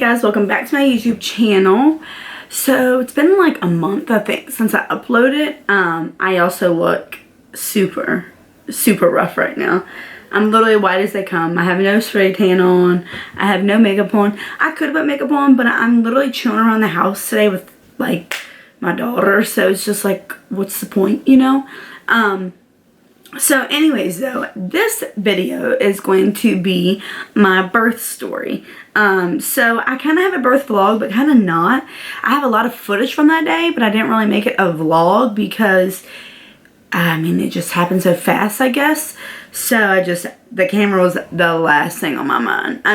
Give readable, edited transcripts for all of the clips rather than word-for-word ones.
guys, welcome back to my YouTube channel. So it's been like a month, I think, since I uploaded. I also look super rough right now. I'm literally white as they come. I have no spray tan on. I have no makeup on. I could have put makeup on, but I'm literally chilling around the house today with like my daughter. So it's just like, what's the point, you know? So anyways though, this video is going to be my birth story. So I kind of have a birth vlog, but kind of not. I have a lot of footage from that day, but I didn't really make it a vlog because, I mean, it just happened so fast, I guess. So the camera was the last thing on my mind. I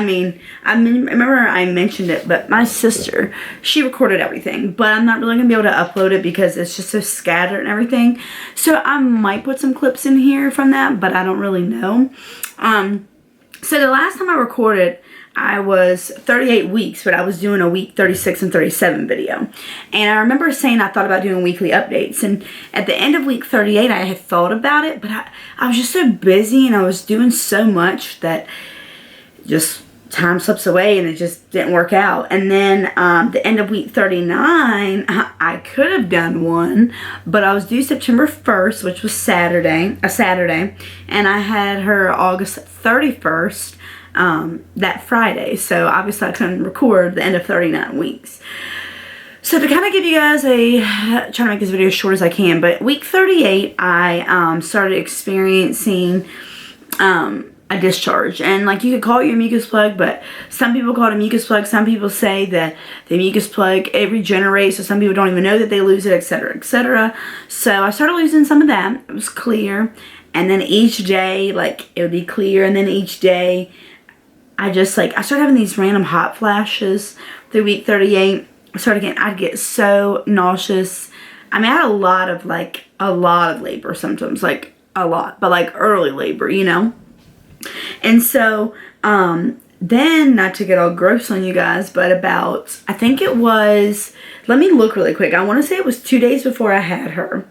remember I mentioned it, but my sister, she recorded everything, but I'm not really going to be able to upload it because it's just so scattered and everything. So I might put some clips in here from that, but I don't really know. So the last time I recorded, I was 38 weeks, but I was doing a week 36 and 37 video. And I remember saying I thought about doing weekly updates. And at the end of week 38, I had thought about it, but I was just so busy and I was doing so much that just time slips away and it just didn't work out. And then the end of week 39, I could have done one, but I was due September 1st, which was a Saturday, and I had her August 31st. That Friday, so obviously I couldn't record the end of 39 weeks. So to kind of give you guys trying to make this video as short as I can, but week 38 I started experiencing a discharge, and like you could call it your mucus plug, but some people call it a mucus plug. Some people say that the mucus plug, it regenerates, so some people don't even know that they lose it, etc., etc. So I started losing some of that. It was clear, and then each day, like, it would be clear, and then each day I started having these random hot flashes through week 38. I'd get so nauseous. I mean, I had a lot of labor symptoms, like a lot, but like early labor, you know? And so, then, not to get all gross on you guys, but about, I think it was, let me look really quick. I want to say it was 2 days before I had her.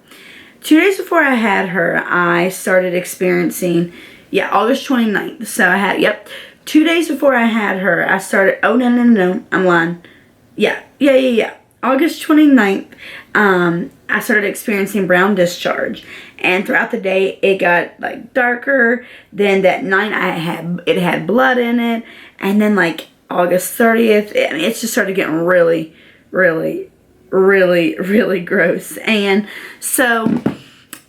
2 days before I had her, I started experiencing, August 29th. So I had, 2 days before I had her, I started, oh, no, I'm lying. August 29th, I started experiencing brown discharge. And throughout the day, it got, like, darker. Then that night, it had blood in it. And then, like, August 30th, it just started getting really gross. And so,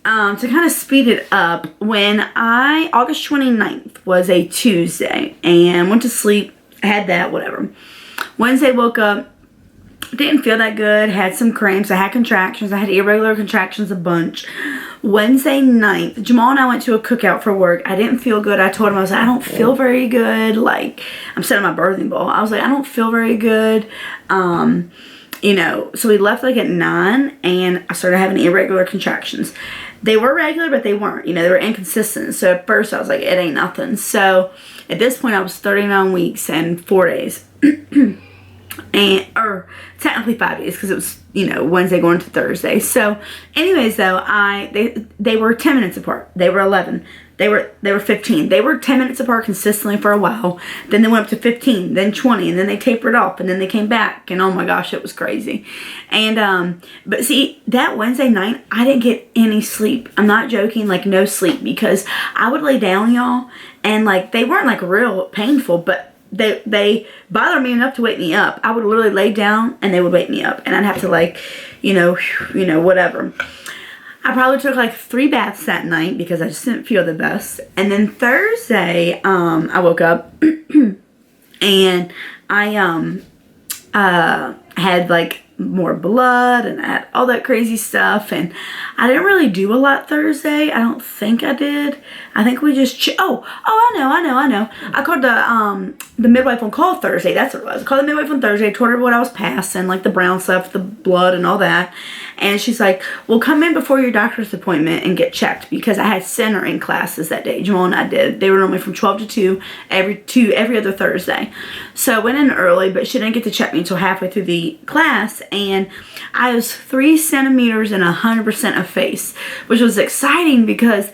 to kind of speed it up, August 29th was a Tuesday, and went to sleep, had that, whatever. Wednesday, woke up, didn't feel that good, had some cramps, I had contractions, I had irregular contractions a bunch. Wednesday night, Jamal and I went to a cookout for work. I didn't feel good. I told him, I was like, I don't feel very good. Like, I'm sitting in my birthing bowl. I was like, I don't feel very good. You know, so we left like at 9, and I started having irregular contractions. They were regular, but they weren't. You know, they were inconsistent. So at first I was like, it ain't nothing. So at this point I was 39 weeks and 4 days. Or technically 5 days, because it was, you know, Wednesday going to Thursday. So anyways though, they were 10 minutes apart. They were 11. They were 15. They were 10 minutes apart consistently for a while. Then they went up to 15, then 20, and then they tapered off, and then they came back. And oh my gosh, it was crazy. And, but see, that Wednesday night, I didn't get any sleep. I'm not joking, like no sleep, because I would lay down, y'all, and like, they weren't like real painful, but they bothered me enough to wake me up. I would literally lay down, and they would wake me up, and I'd have to like, you know, whatever. I probably took like 3 baths that night because I just didn't feel the best. And then Thursday, I woke up and I had like more blood, and I had all that crazy stuff, and I didn't really do a lot Thursday. I don't think I did. I think we just I know. I called the midwife on call Thursday. That's what it was. I called the midwife on Thursday, told her what I was passing, like the brown stuff, the blood and all that. And she's like, well, come in before your doctor's appointment and get checked, because I had centering classes that day. Jamal and I did. They were normally from 12 to 2 every other Thursday. So I went in early, but she didn't get to check me until halfway through the class. And I was 3 centimeters and 100% of face, which was exciting because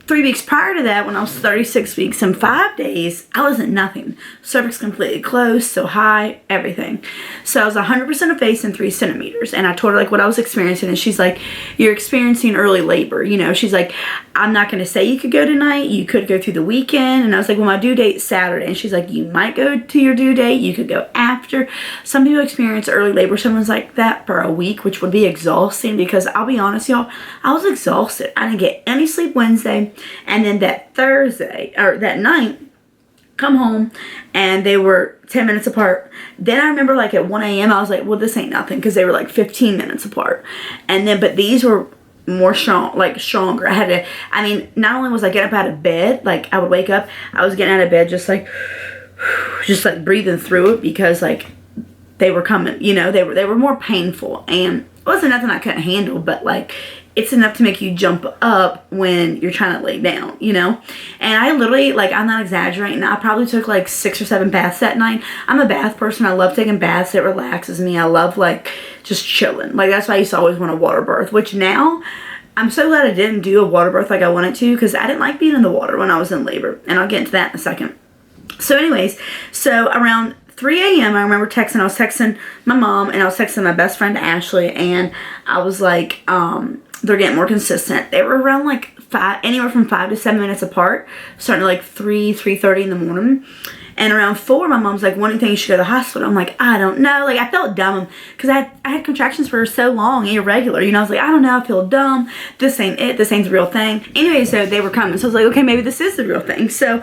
3 weeks prior to that, when I was 36 weeks and 5 days, I was at nothing. Cervix completely closed, so high, everything. So I was 100% of face and 3 centimeters. And I told her like what I was experiencing, and she's like, you're experiencing early labor. You know, she's like, I'm not going to say you could go tonight. You could go through the weekend. And I was like, well, my due date's Saturday. And she's like, you might go to your due date. You could go after. Some people experience early labor. Someone's like that for a week, which would be exhausting, because I'll be honest, y'all, I was exhausted. I didn't get any sleep Wednesday. And then that Thursday, or that night, come home, and they were 10 minutes apart. Then I remember like at 1 a.m. I was like, well, this ain't nothing, because they were like 15 minutes apart. And then, but these were more strong, like stronger. I had to, I mean, not only was I getting up out of bed, like I would wake up, I was getting out of bed just like breathing through it, because like they were coming, you know, they were more painful, and it wasn't nothing I couldn't handle, but like it's enough to make you jump up when you're trying to lay down, you know? And I literally, like, I'm not exaggerating, I probably took like 6 or 7 baths that night. I'm a bath person. I love taking baths. It relaxes me. I love like just chilling. Like, that's why I used to always want a water birth, which now I'm so glad I didn't do a water birth like I wanted to, because I didn't like being in the water when I was in labor, and I'll get into that in a second. So anyways, so around 3 a.m. I remember I was texting my mom, and I was texting my best friend Ashley, and I was like, they're getting more consistent. They were around like anywhere from 5 to 7 minutes apart, starting at like 3:30 in the morning. And around 4, my mom's like, what do you think you should go to the hospital? I'm like, I don't know. Like, I felt dumb, because I had contractions for so long, irregular. You know, I was like, I don't know. I feel dumb. This ain't it. This ain't the real thing. Anyway, so they were coming. So I was like, okay, maybe this is the real thing. So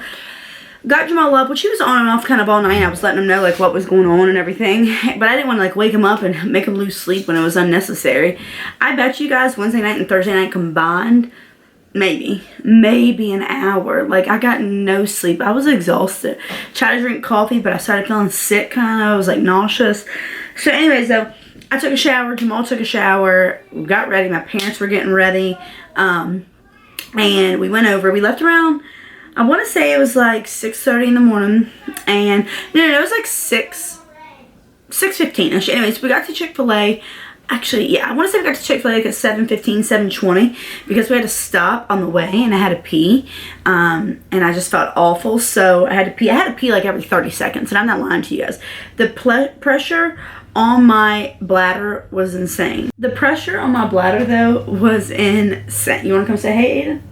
got Jamal up, which he was on and off kind of all night. I was letting him know like what was going on and everything, but I didn't want to like wake him up and make him lose sleep when it was unnecessary. I bet you guys Wednesday night and Thursday night combined, maybe an hour. Like, I got no sleep. I was exhausted. Tried to drink coffee, but I started feeling sick kind of. I was like nauseous. So anyways, though, I took a shower. Jamal took a shower. We got ready. My parents were getting ready. And we went over. We left around, I want to say it was like 6:30 in the morning, and no, it was like 6:15ish. Anyways, we got to Chick-fil-A. Actually, yeah, I want to say we got to Chick-fil-A like at 7:15, 7:20, because we had to stop on the way, and I had to pee, and I just felt awful, so I had to pee. I had to pee like every 30 seconds, and I'm not lying to you guys. The pressure on my bladder was insane. The pressure on my bladder, though, was insane. You want to come say hey, Aiden?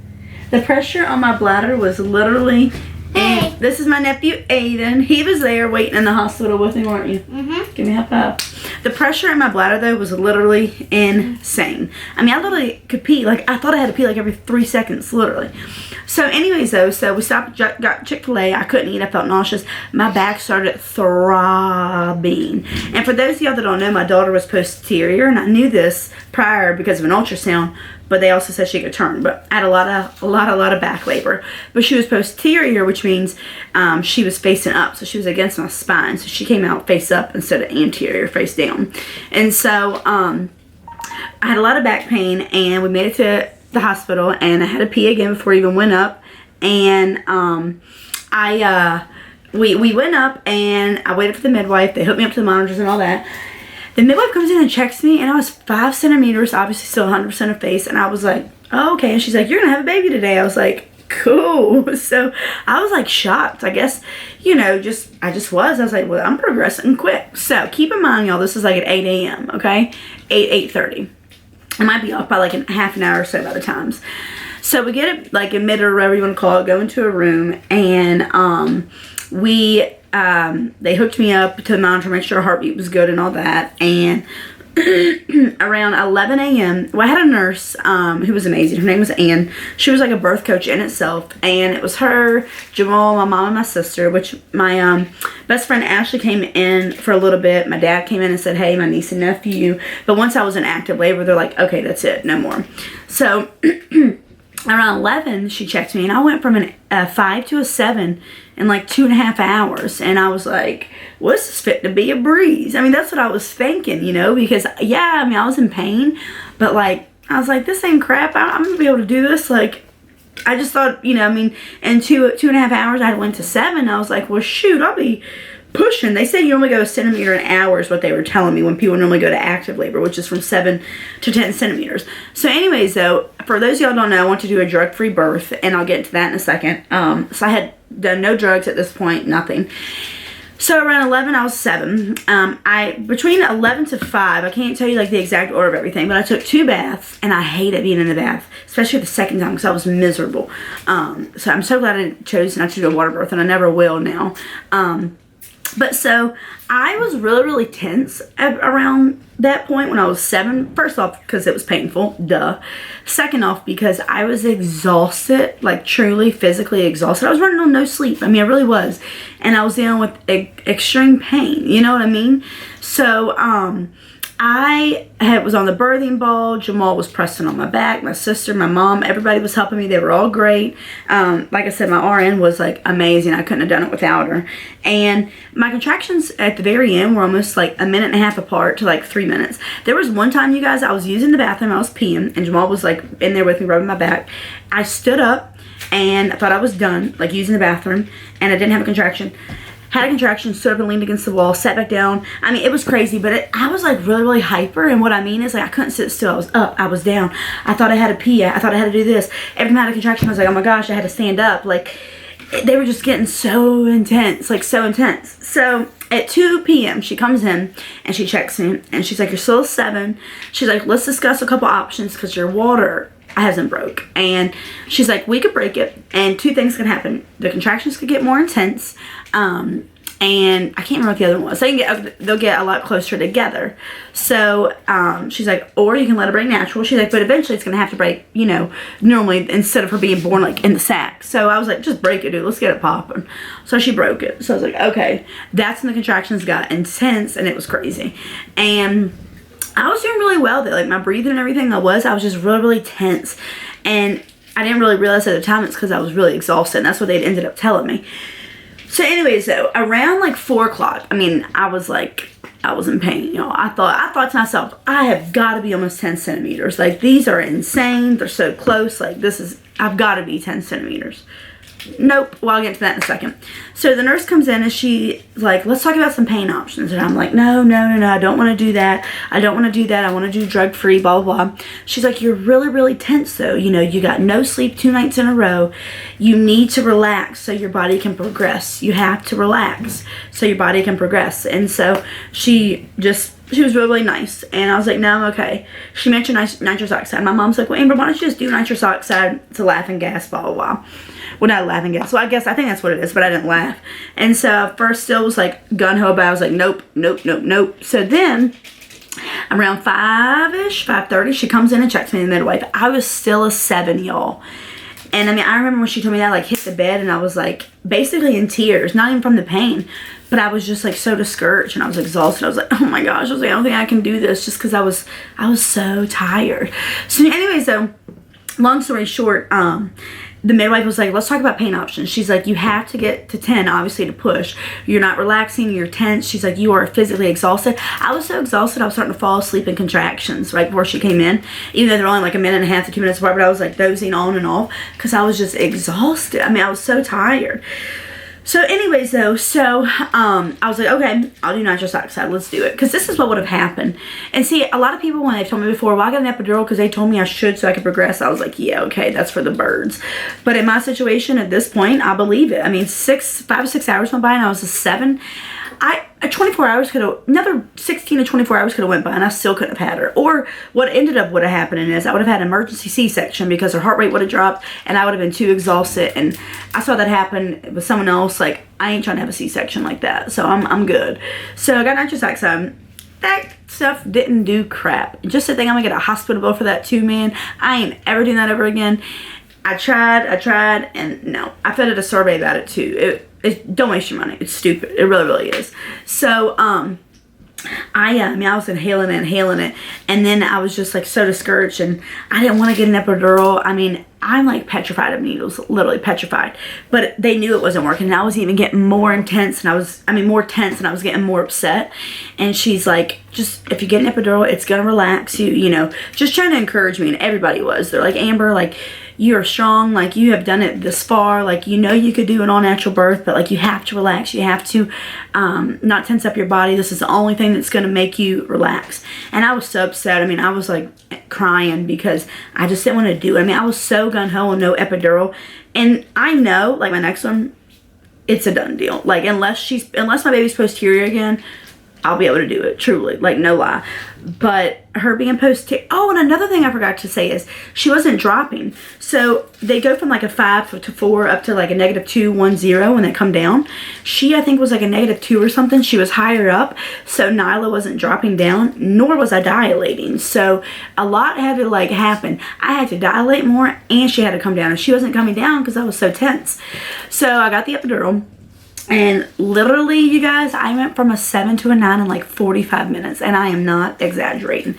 The pressure on my bladder was literally, and this is my nephew Aiden. He was there waiting in the hospital with me, weren't you? Mm-hmm. Give me a high five. The pressure in my bladder, though, was literally insane. I mean, I literally could pee. Like, I thought I had to pee like every 3 seconds, literally. So anyways, though, so we stopped, got Chick-fil-A. I couldn't eat. I felt nauseous. My back started throbbing. And for those of y'all that don't know, my daughter was posterior, and I knew this prior because of an ultrasound, but they also said she could turn. But I had a lot of back labor. But she was posterior, which means she was facing up. So she was against my spine. So she came out face up instead of anterior, face down. And so I had a lot of back pain, and we made it to the hospital, and I had to pee again before we even went up. And we went up, and I waited for the midwife. They hooked me up to the monitors and all that. The midwife comes in and checks me, and I was 5 centimeters, obviously still 100% of face, and I was like, oh, okay. And she's like, you're gonna have a baby today. I was like, cool. So I was like shocked. I guess, you know, I just was. I was like, well, I'm progressing quick. So keep in mind, y'all, this is like at 8 a.m., okay? 8:30. I might be off by like a half an hour or so by the times. So we get it, like, admitted or whatever you want to call it, go into a room, and they hooked me up to the monitor, make sure her heartbeat was good and all that. And around 11 a.m., well, I had a nurse who was amazing. Her name was Ann. She was like a birth coach in itself. And it was her, Jamal, my mom, and my sister, which my best friend Ashley came in for a little bit. My dad came in and said, hey, my niece and nephew. But once I was in active labor, they're like, okay, that's it, no more. So around 11, she checked me, and I went from a 5 to a 7 in like 2.5 hours. And I was like, well, this is fit to be a breeze. I mean, that's what I was thinking, you know, because, yeah, I mean, I was in pain, but like, I was like, this ain't crap. I'm gonna be able to do this. Like, I just thought, you know, I mean, in 2.5 hours, I went to 7. I was like, well, shoot, I'll be pushing. They said you only go a centimeter an hour is what they were telling me when people normally go to active labor, which is from 7 to 10 centimeters. So anyways, though, for those of y'all don't know, I want to do a drug-free birth, and I'll get into that in a second. So I had done no drugs at this point, nothing. So around 11, I was 7. Between 11 to 5, I can't tell you like the exact order of everything, but I took 2 baths, and I hated being in the bath, especially the second time because I was miserable. So I'm so glad I chose not to do a water birth, and I never will now. But so I was really, really tense around that point when I was 7. First off, because it was painful, duh. Second off, because I was exhausted, like truly physically exhausted. I was running on no sleep. I mean, I really was. And I was dealing with extreme pain. You know what I mean? So, I was on the birthing ball. Jamal was pressing on my back. My sister, my mom, everybody was helping me. They were all great. Like I said, my RN was like amazing. I couldn't have done it without her. And my contractions at the very end were almost like a minute and a half apart to like 3 minutes. There was one time, you guys, I was using the bathroom. I was peeing, and Jamal was like in there with me, rubbing my back. I stood up, and I thought I was done, like using the bathroom, and I didn't have a contraction. Had a contraction, stood up and leaned against the wall, sat back down. I mean, it was crazy, but I was like really, really hyper. And what I mean is, like, I couldn't sit still. I was up, I was down. I thought I had to pee. I thought I had to do this. Every time I had a contraction, I was like, oh my gosh, I had to stand up. Like, they were just getting so intense, like so intense. So at 2 p.m., she comes in and she checks me, and she's like, you're still 7. She's like, let's discuss a couple options because your water hasn't broke. And she's like, we could break it, and 2 things can happen. The contractions could get more intense, and I can't remember what the other one was. They'll get a lot closer together. So she's like, or you can let it break natural. She's like, but eventually it's gonna have to break, you know, normally, instead of her being born like in the sack. So I was like, just break it, dude. Let's get it popping. So she broke it. So I was like, okay. That's when the contractions got intense, and it was crazy. And I was doing really well though. Like my breathing and everything, I was just really, really tense. And I didn't really realize at the time it's because I was really exhausted. And that's what they'd ended up telling me. So anyways though, around like 4 o'clock, I mean, I was in pain, you know. I thought to myself, I have got to be almost 10 centimeters. Like, these are insane. They're so close. Like, I've got to be 10 centimeters. Nope. Well, I'll get to that in a second. So the nurse comes in and she's like, let's talk about some pain options. And I'm like, no, I don't want to do that. I don't want to do that. I want to do drug-free, blah, blah, blah. She's like, you're really, really tense though. You know, you got no sleep 2 nights in a row. You need to relax so your body can progress. You have to relax so your body can progress. And so she was really, really nice. And I was like, no, I'm okay. She mentioned nitrous oxide. My mom's like, well, Amber, why don't you just do nitrous oxide? It's a laughing gas, blah, blah, blah. Well, not a laughing gas. Well, I think that's what it is, but I didn't laugh. And so at first still was like gun-ho, but I was like, nope. So then around 5-ish, 5:30, she comes in and checks me in the midwife. I was still a 7, y'all. And I mean, I remember when she told me that, I like hit the bed and I was like basically in tears, not even from the pain, but I was just like so discouraged and I was exhausted. I was like, oh my gosh, I was like, I don't think I can do this, just because I was so tired. So anyways, though, long story short, the midwife was like, let's talk about pain options. She's like, you have to get to 10, obviously, to push. You're not relaxing, you're tense. She's like, you are physically exhausted. I was so exhausted, I was starting to fall asleep in contractions right before she came in. Even though they're only like a minute and a half to 2 minutes apart, but I was like dozing on and off because I was just exhausted. I mean, I was so tired. So anyways though, I was like, okay, I'll do nitrous oxide, let's do it. Because this is what would have happened. And see, a lot of people, when they've told me before, well, I got an epidural because they told me I should so I could progress, I was like, yeah, okay, that's for the birds. But in my situation at this point, I believe it. I mean, 5 or 6 hours went by and I was a 7. 24 hours could have, another 16 to 24 hours could have went by and I still couldn't have had her. Or what ended up would have happened is I would have had an emergency C-section because her heart rate would have dropped and I would have been too exhausted. And I saw that happen with someone else. Like, I ain't trying to have a C-section like that. So I'm good. So I got nitrous oxide. That stuff didn't do crap. Just to think I'm gonna get a hospital bill for that too, man. I ain't ever doing that ever again. I tried, and no. I fed it a survey about it too. Don't waste your money. It's stupid. It really, really is. So, I was inhaling it, and then I was just like so discouraged, and I didn't want to get an epidural. I mean, I'm like petrified of needles, literally petrified. But they knew it wasn't working, and I was even getting more intense, and I was getting more upset. And she's like, just, if you get an epidural, it's gonna relax you, you know, just trying to encourage me. And everybody was. They're like, Amber, like, you're strong, like you have done it this far, like you know you could do an all-natural birth, but like you have to relax, you have to not tense up your body. This is the only thing that's going to make you relax. And I was so upset. I mean, I was like crying because I just didn't want to do it. I mean, I was so gung-ho on no epidural, and I know like my next one, it's a done deal. Like unless my baby's posterior again, I'll be able to do it, truly, like no lie. But her being posterior, oh, and another thing I forgot to say is she wasn't dropping. So they go from like a 5 to 4 up to like a -2, 1, 0 when they come down. She, I think, was like a -2 or something. She was higher up, so Nyla wasn't dropping down, nor was I dilating. So a lot had to like happen. I had to dilate more, and she had to come down, and she wasn't coming down because I was so tense. So I got the epidural. And literally, you guys, I went from a 7 to a 9 in like 45 minutes. And I am not exaggerating.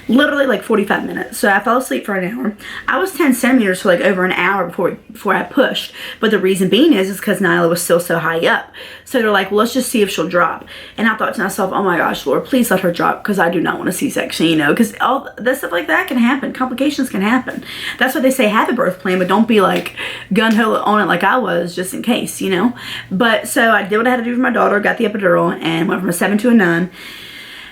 Literally like 45 minutes. So I fell asleep for an hour. I was 10 centimeters for like over an hour before I pushed. But the reason being is because Nyla was still so high up. So they're like, well, let's just see if she'll drop. And I thought to myself, oh my gosh, Lord, please let her drop, because I do not want a C-section, you know, because all that stuff like that can happen. Complications can happen. That's why they say have a birth plan, but don't be like gun-ho on it like I was, just in case, you know. But so I did what I had to do for my daughter, got the epidural, and went from a 7 to a 9.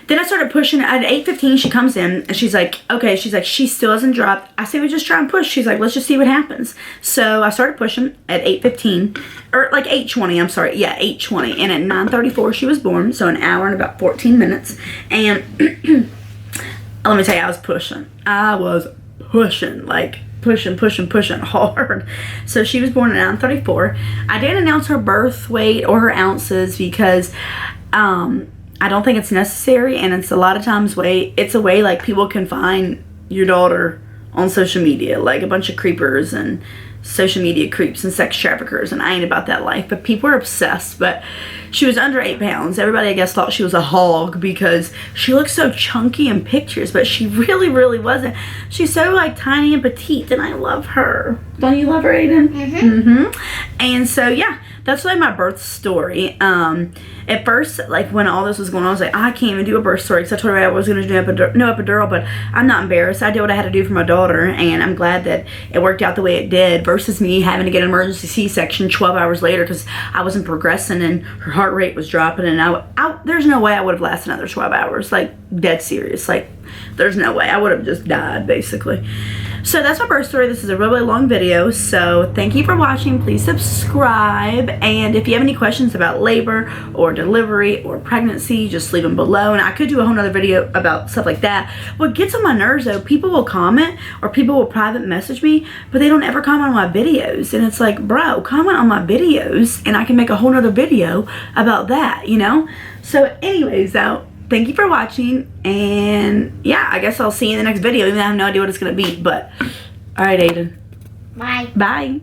Then I started pushing. At 8:15, she comes in, and she's like, okay, she's like, she still hasn't dropped. I say, we just try and push. She's like, let's just see what happens. So I started pushing at 8:15, or like 8:20, I'm sorry. Yeah, 8:20. And at 9:34, she was born, so an hour and about 14 minutes. And let me tell you, I was pushing. I was pushing, like, pushing hard. So she was born at 9:34. I didn't announce her birth weight or her ounces because I don't think it's necessary, and it's a lot of times it's a way like people can find your daughter on social media, like a bunch of creepers and social media creeps and sex traffickers, and I ain't about that life, but people are obsessed. But she was under 8 pounds. Everybody, I guess, thought she was a hog because she looked so chunky in pictures, but she really wasn't. She's so like tiny and petite, and I love her. Don't you love her, Aiden? And so yeah, that's like my birth story. At first, like when all this was going on, I was like, I can't even do a birth story, because I told her I was going to do no epidural, but I'm not embarrassed. I did what I had to do for my daughter, and I'm glad that it worked out the way it did, versus me having to get an emergency C-section 12 hours later because I wasn't progressing and her heart rate was dropping, and there's no way I would have lasted another 12 hours, like dead serious. Like there's no way. I would have just died basically. So that's my birth story. This is a really long video, so thank you for watching. Please subscribe, and if you have any questions about labor or delivery or pregnancy, just leave them below, and I could do a whole nother video about stuff like that. What gets on my nerves though, people will comment or people will private message me, but they don't ever comment on my videos, and it's like, bro, comment on my videos and I can make a whole nother video about that, you know. So anyways though, thank you for watching, and yeah, I guess I'll see you in the next video, even though I have no idea what it's going to be, but alright, Aiden. Bye. Bye.